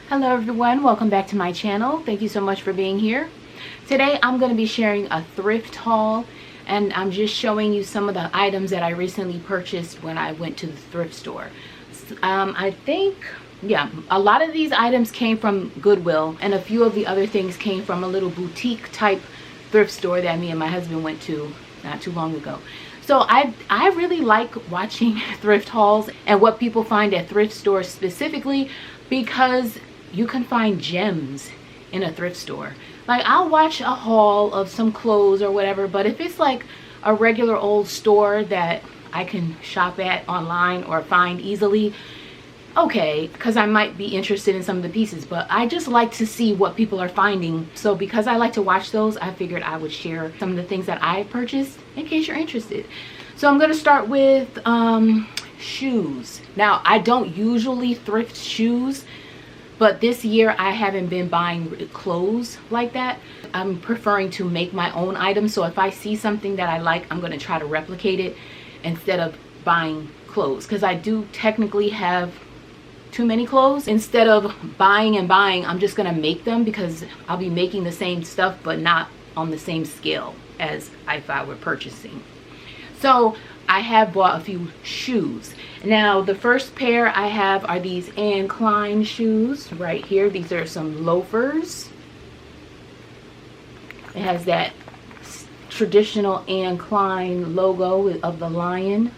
Hello everyone, welcome back to my channel. Thank you so much for being here. Today I'm going to be sharing a thrift haul, and I'm just showing you some of the items that I recently purchased when I went to the thrift store. I think, yeah, a lot of these items came from Goodwill, and a few of the other things came from a little boutique type thrift store that me and my husband went to not too long ago. So I really like watching thrift hauls and what people find at thrift stores specifically, because you can find gems in a thrift store. Like, I'll watch a haul of some clothes or whatever, but if it's like a regular old store that I can shop at online or find easily, okay, because I might be interested in some of the pieces. But I just like to see what people are finding. So because I like to watch those, I figured I would share some of the things that I purchased in case you're interested. So I'm going to start with shoes. Now, I don't usually thrift shoes, but this year I haven't been buying clothes like that. I'm preferring to make my own items. So if I see something that I like, I'm going to try to replicate it instead of buying clothes, because I do technically have too many clothes. Instead of buying and buying, I'm just going to make them, because I'll be making the same stuff but not on the same scale as if I were purchasing. So I have bought a few shoes. Now, the first pair I have are these Anne Klein shoes right here. These are some Loafers. It has that traditional Anne Klein logo of the lion.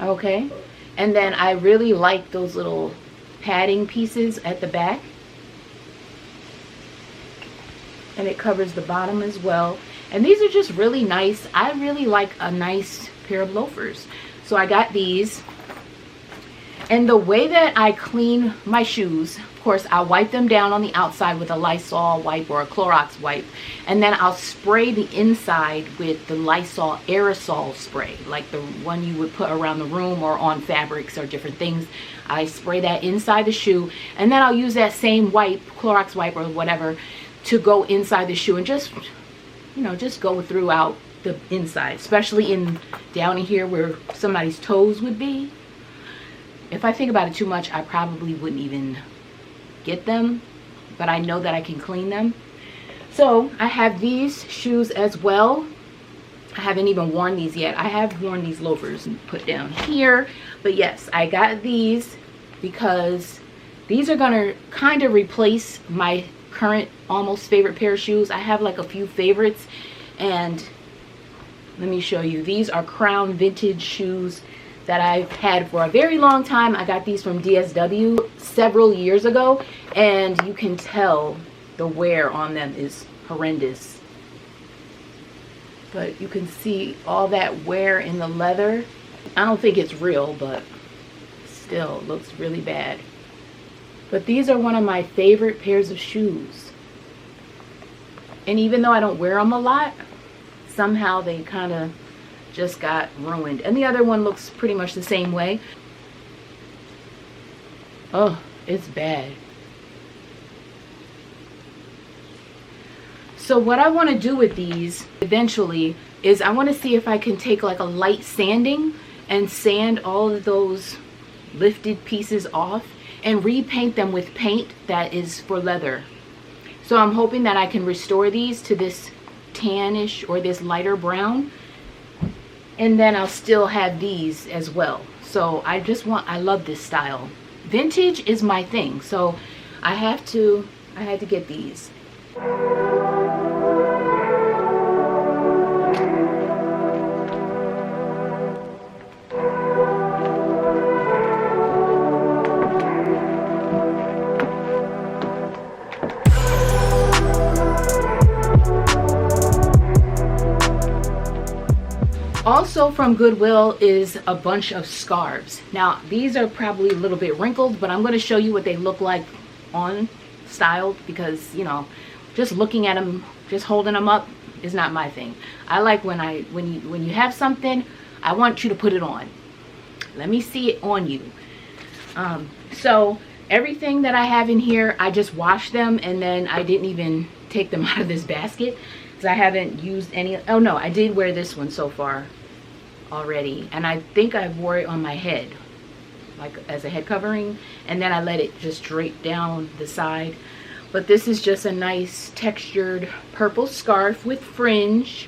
Okay. And then I really like those little padding pieces at the back. And it covers the bottom as well. And these are just really nice. I really like a nice pair of loafers. So I got these. And the way that I clean my shoes, of course, I'll wipe them down on the outside with a Lysol wipe or a Clorox wipe. And then I'll spray the inside with the Lysol aerosol spray, like the one you would put around the room or on fabrics or different things. I spray that inside the shoe. And then I'll use that same wipe, Clorox wipe or whatever, to go inside the shoe and just, you know, just go throughout the inside, especially in down in here where somebody's toes would be. If I think about it too much, I probably wouldn't even get them, but I know that I can clean them. So I have these shoes as well. I haven't even worn these yet. I have worn these loafers and put down here, but yes, I got these because these are gonna kind of replace my current almost favorite pair of shoes. I have like a few favorites, and let me show you. These are Crown vintage shoes that I've had for a very long time. I got these from DSW several years ago, and you can tell the wear on them is horrendous. But you can see all that wear in the leather. I don't think it's real, but still it looks really bad. But these are one of my favorite pairs of shoes. And even though I don't wear them a lot, somehow they kind of just got ruined. And the other one looks pretty much the same way. Oh, it's bad. So what I want to do with these eventually is I want to see if I can take like a light sanding and sand all of those lifted pieces off and repaint them with paint that is for leather. So I'm hoping that I can restore these to this tannish or this lighter brown, and then I'll still have these as well. So I love this style. Vintage is my thing, so I had to get these. Also from Goodwill is a bunch of scarves. Now, these are probably a little bit wrinkled, but I'm going to show you what they look like on styled, because, you know, just looking at them, just holding them up is not my thing. I like when you have something, I want you to put it on. Let me see it on you. So everything that I have in here, I just washed them, and then I didn't even take them out of this basket because I haven't used any. Oh no, I did wear this one so far already, and I think I wore it on my head. like as a head covering, and then I let it just drape down the side. But this is just a nice textured purple scarf with fringe.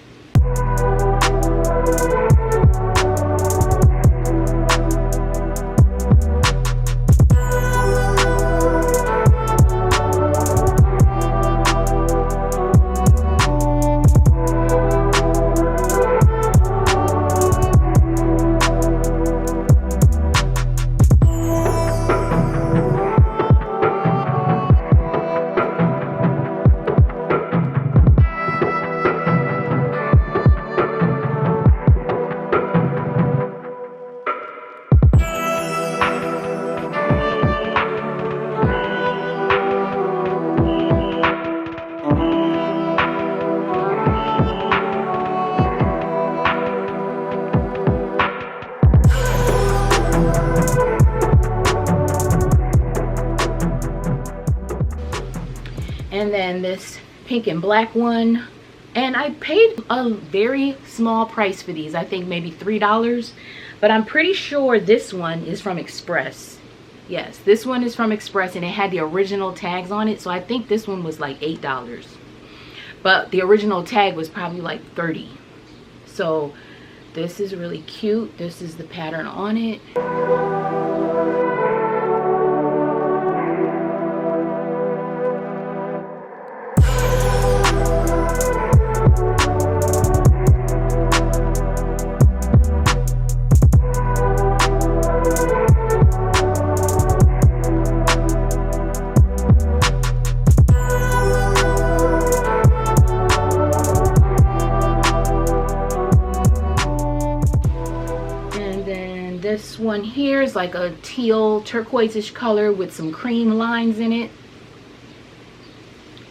And then this pink and black one, and I paid a very small price for these. I think maybe $3, but I'm pretty sure this one is from Express. Yes, this one is from Express, and it had the original tags on it, so I think this one was like $8, but the original tag was probably like $30. So this is really cute. This is the pattern on it. This one here is like a teal turquoise-ish color with some cream lines in it.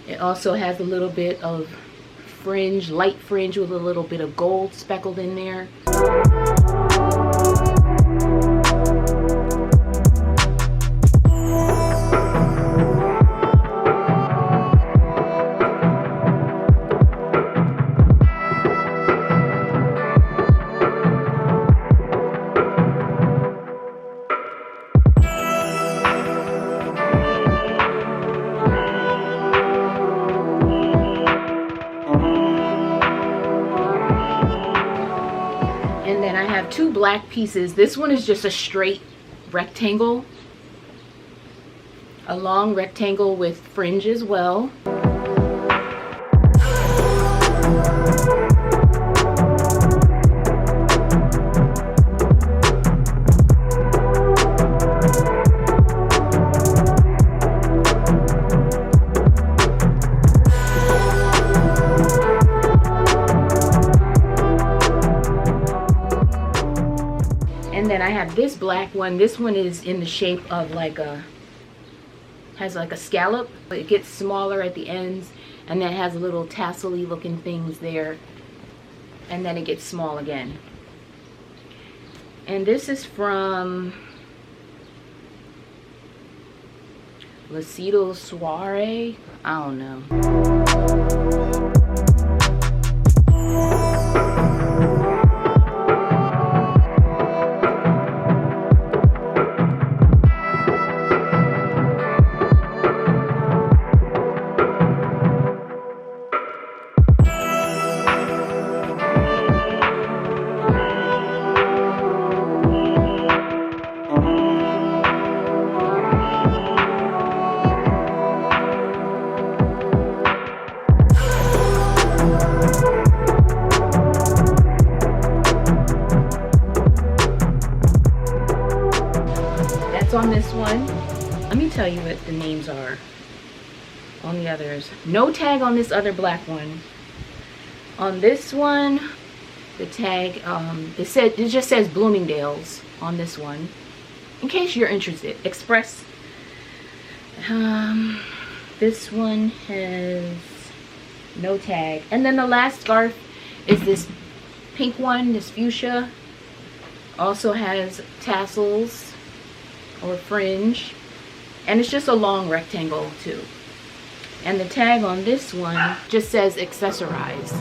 It also has a little bit of fringe, light fringe with a little bit of gold speckled in there. And then I have two black pieces. This one is just a straight rectangle, a long rectangle with fringe as well. And then I have this black one. This one is in the shape of like a, has like a scallop. It gets smaller at the ends, and then it has little tassel-y looking things there, and then it gets small again. And this is from Lacido Soiree. I don't know. On this one, let me tell you what the names are on the others. No tag on this other black one. On this one, the tag, it just says Bloomingdale's on this one, in case you're interested. Express. This one has no tag. And then the last scarf is this pink one, this fuchsia. Also has tassels or fringe, and it's just a long rectangle too. And the tag on this one just says accessorize.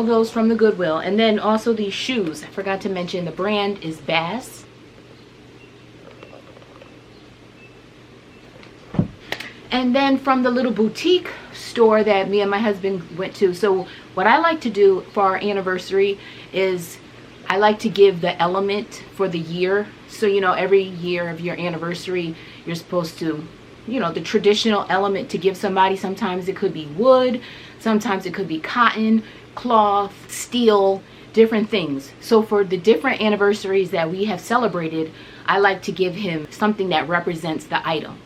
all those from the Goodwill. And then also these shoes. I forgot to mention the brand is Bass. And then from the little boutique store that me and my husband went to. So what I like to do for our anniversary is I like to give the element for the year. So, you know, every year of your anniversary, you're supposed to, you know, the traditional element to give somebody. Sometimes it could be wood, sometimes it could be cotton, cloth, steel, different things. So for the different anniversaries that we have celebrated, I like to give him something that represents the item.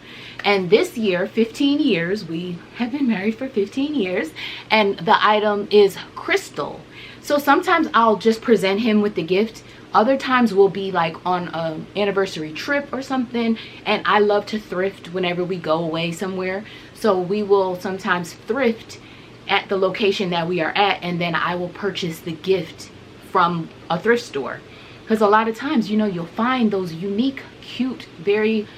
And this year, 15 years, we have been married for 15 years, and the item is crystal. So sometimes I'll just present him with the gift. Other times we'll be like on an anniversary trip or something, and I love to thrift whenever we go away somewhere. So we will sometimes thrift at the location that we are at, and then I will purchase the gift from a thrift store. Because a lot of times, you know, you'll find those unique, cute, very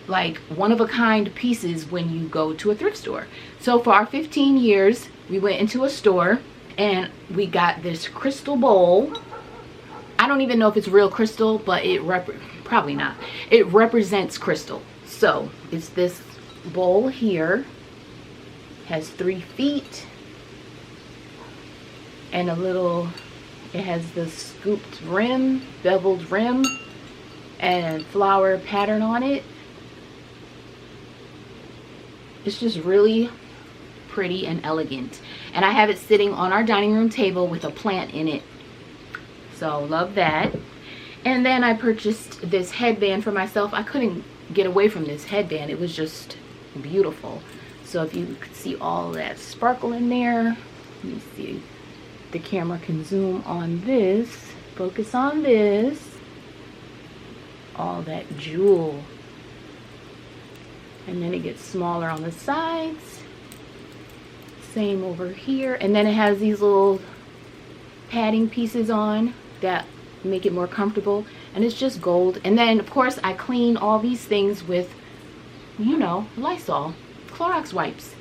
like one-of-a-kind pieces when you go to a thrift store. So for our 15 years, we went into a store and we got this crystal bowl. I don't even know if it's real crystal, but it probably not. It represents crystal. So it's this bowl here, has 3 feet and a little, it has the scooped rim, beveled rim, and flower pattern on it. It's just really pretty and elegant. And I have it sitting on our dining room table with a plant in it. So love that. And then I purchased this headband for myself. I couldn't get away from this headband. It was just beautiful. So if you could see all that sparkle in there. Let me see. The camera can zoom on this. Focus on this. All that jewel. And then it gets smaller on the sides. Same over here. And then it has these little padding pieces on that make it more comfortable. And it's just gold. And then, of course, I clean all these things with, you know, Lysol, Clorox wipes.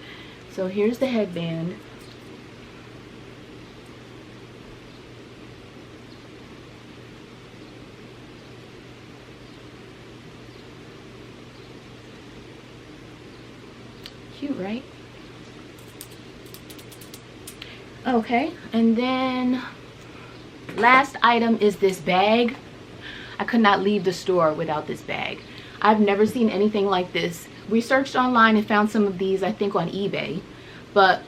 So here's the headband. Cute, right? Okay, and then last item is this bag. I could not leave the store without this bag. I've never seen anything like this. We searched online and found some of these, I think, on eBay. But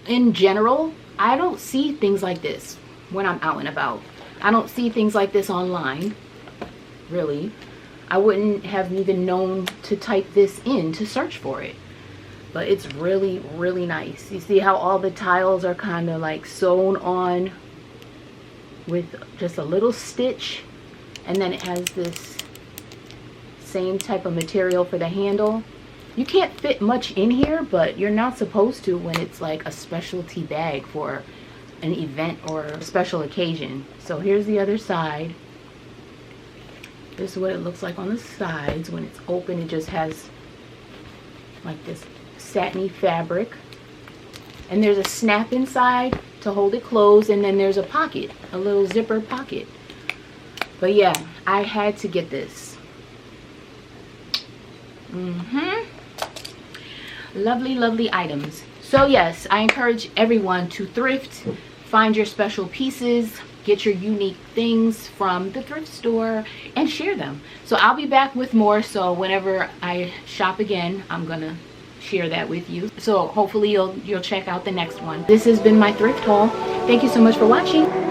in general, I don't see things like this when I'm out and about. I don't see things like this online, really. I wouldn't have even known to type this in to search for it. But it's really, really nice. You see how all the tiles are kind of like sewn on with just a little stitch. And then it has this same type of material for the handle. You can't fit much in here, but you're not supposed to when it's like a specialty bag for an event or a special occasion. So here's the other side. This is what it looks like on the sides. When it's open, it just has like this satiny fabric, and there's a snap inside to hold it closed, and then there's a pocket, a little zipper pocket. But yeah, I had to get this. Lovely, lovely items. So yes, I encourage everyone to thrift, find your special pieces, get your unique things from the thrift store, and share them. So I'll be back with more, so whenever I shop again, I'm gonna share that with you. So hopefully you'll check out the next one. This has been my thrift haul. Thank you so much for watching.